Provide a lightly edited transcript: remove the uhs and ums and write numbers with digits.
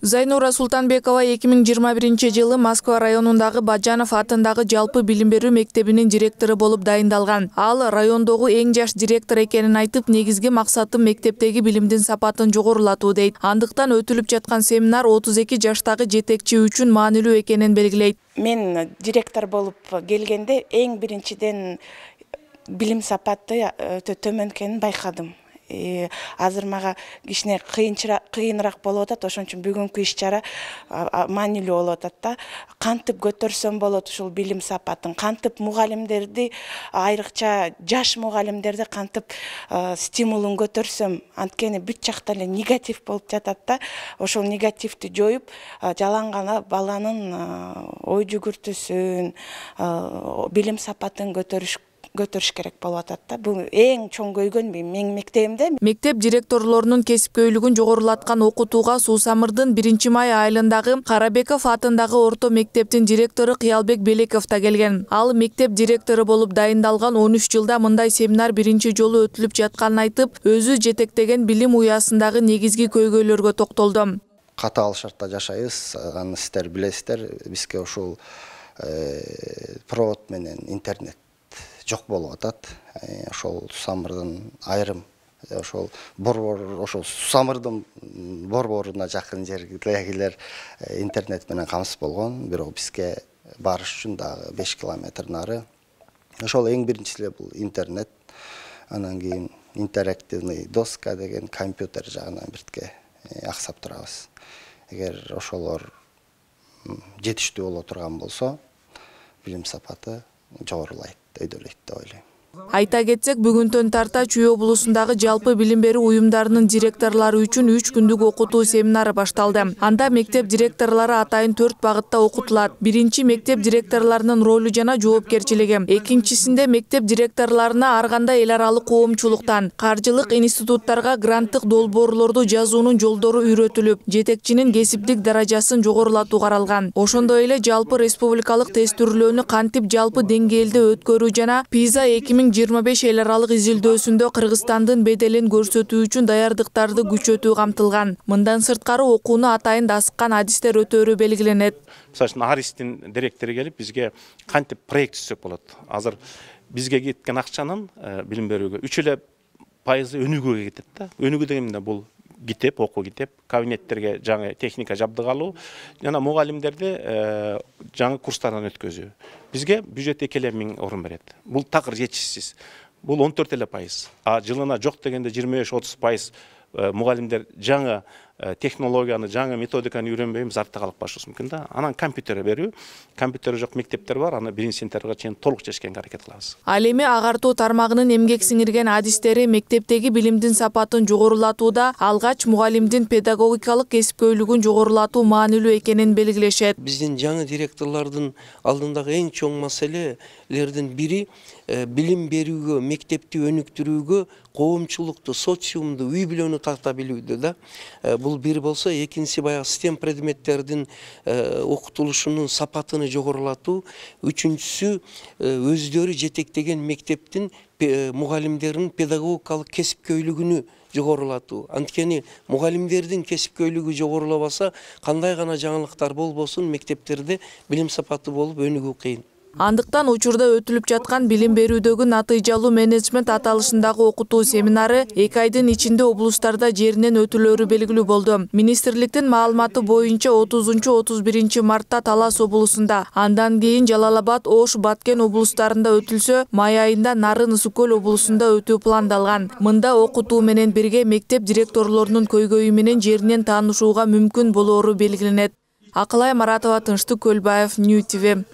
Зайнура Султанбекова 2021 Москва районундагы Баджанов атындагы жалпы билим берүү мектебинин директору болуп дайындалган. Ал райондогу эң жаш директор экенин айтып, негизги максатым мектептеги билимдин сапатын жогорулатуу дейт. Андыктан өтүлүп жаткан семинар 32 жаштагы жетекчи үчүн маанилүү экенин белгилейт. Мен директор болуп келгенде эң биринчиден билим сапаты төмөн экенин байкадым. Азыр мага кичине кыйыныраак болуп атат, ошон үчүн бүгүнкү иш-чара маанилүү болуп атат да. Кантип көтөрсөм болот ушул билим сапатын, кантип мугалимдерди, айрыкча жаш мугалимдерди кантип стимулун көтөрсөм, анткени бүт жакта эле негатив болуп жатат да. Ошол негативди жоюп, жалаң гана баланын ой жүгүртүүсүн, билим сапатын көтөрүш керек болуп атат да. Бул эң чоң көйгөн менин мектебимде. Мектеп директорлорунун кесипкөйлүгүн жогорулаткан окутууга Суусамырдын 1-май айылындагы Карабеков атындагы орто мектептин директору Кыялбек Белеков да келген. Ал мектеп директору болуп дайындалган 13 жылда мындай семинар биринчи жолу өтүлүп жатканын айтып, өзү жетектеген билим уясындагы негизги көйгөйлөргө токтолду. Катаал шартта жашайбыз, аны сиздер билесиздер, бизге ушул провод менен интернет жок болуп атат. Ошол Суусамырдын айрым ошол ошол Суусамырдын борборуна жакын жергилер интернет менен камсыз болгон, бирок бизге барыш үчүн дагы 5 километр нары. Ошол эң биринчиси эле бул интернет, анан кийин интерактивный доска деген компьютер жагынан биртке аксап турабыз. Эгер ошолор жетиштүү боло турган болсо, билим сапаты жогорулайт, өйдөлөйт деп ойлойм. Айта кетсек, бүгүнтөн тарта Чүй облусундагы жалпы билим берүү уюмдарынын директорлору үчүн 3 күндүк окутуу семинары башталды. Анда мектеп директорлору атайын 4 багытта окутулат. Биринчи мектеп директорлорунун ролу жана жоопкерчилиги. Экинчисинде мектеп директорлоруна ар кандай эл аралык коомчулуктан, каржылык институттарга гранттык долбоорлорду жазуунун жолдору үйрөтүлүп, жетекчинин кесиптик даражасын жогорулатуу каралган. Ошондой эле жалпы республикалык тестүрлөөнү кантип жалпы деңгээлде өткөрүү жана PISA 2025 эл аралык изилдөөсүндө Кыргызстандын беделин көрсөтүү үчүн даярдыктарды күчөтүү камтылган. Мындан сырткары окууну атайын асыккан адистер өтөөрү белгиленет. Мисалы Аристин директору келип бизге кантип проект түзсөк болот. Азыр бизге кеткен акчанын билим берүүгө 3% өнүгүүгө кетет да. Өнүгүү дегенде бул китеп, окуу китеп, кабинеттерге жаңы техника жабдыгалуу жана мугалимдерди жаңы курстардан өткөзүү. Бизге бюджет 2 миң орун берет. Бул такыр жетишсиз. Бул 14%. А жылына жок дегенде 25-30% мугалимдер жаңы технологияны, жаңы методиканы үйрөнбөйбүз, артта калып калышыбыз мүмкүн да. Анан компьютер берүү, компьютери жок мектептер бар, аны 1-сентябрга чейин толук чечкенге аракет кылабыз. Ал эми агартуу тармагынын эмгек сиңирген адистери мектептеги билимдин сапатын жогорулатууда алгач мугалимдин педагогикалык кесипкөйлүгүн жогорулатуу маанилүү экенин белгилешет. Биздин жаңы директорлордун алдындагы эң чоң маселелердин бири билим берүүгө, мектепти өнүктүрүүгө коомчулукту, социумду, үй бүлөнү тарта билүүдө да. Бул бир болсо, экинчиси баягы STEM предметтердин окутулушунун сапатыны жогорулатуу, үчүнчүсү өздөрү жетектеген мектептин мугалимдеринин педагогикалык кесипкөйлүгүнү жогорулатуу. Анткени мугалимдердин кесипкөйлүгү жогорулабаса, кандай гана жаңылыктар болбосун, мектептерде билим сапаты болуп өнүгүү кыйын. Андыктан учурда өтүлүп жаткан билим берүүдөгү натыйжалуу менеджмент аталышындагы окутуу семинары 2 айдын ичинде облустарда жеринен өтүлөрү белгилүү болду. Министрликтин маалыматы боюнча 30-31 мартта Талас облусунда, андан кийин Жалал-Абад, Ош, Баткен облустарында өтүлсө, май айында Нарын, Ысык-Көл облусунда өтүү пландалган. Мында окутуу менен бирге мектеп директорлорунун көйгөйү менен жеринен таанышууга мүмкүн болоору белгиленет. Акылай Маратова, Тынчтык Көлбаев, Нью ТВ.